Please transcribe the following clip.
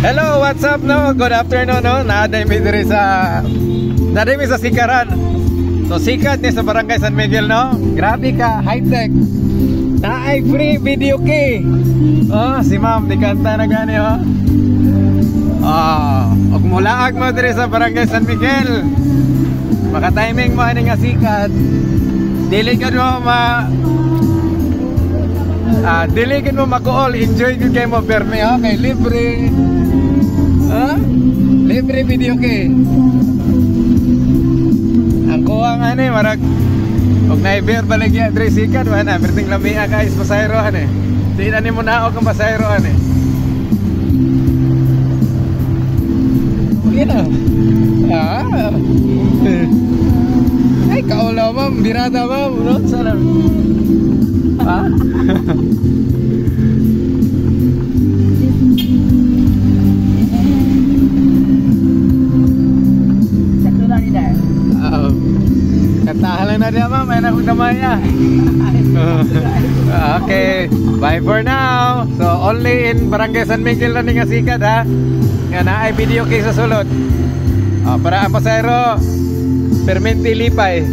Hello, what's up no? Good afternoon no. Naaday mi diri sa Sikaran. So sikat ni sa Barangay San Miguel no. Grabe ka, high tech. Naay free video key. Oh, si ma'am di kanta na gani oh. Og mulaag mo diri sa Barangay San Miguel. Maka timing mo ani nga sikat. Dili ka mo mako-all, enjoy gyud kay mo permi ha, kay libre. Ha? Libre video kay. Ako ang ani marag og naiber baligya diri sikat wala perting lamia ka is pasayro ani. Di na nimo naog ang pasayro ani. Gina. Ay kaula ma'am, birada ma'am, no? Salam. Ha? Katahalan na dia ma'am, may nakudamay niya. Okay, bye for now. So only in Barangay San Miguel na nga sikat ha. Nga na ay video kay sa sulod. Para ang pasayro permente lipay.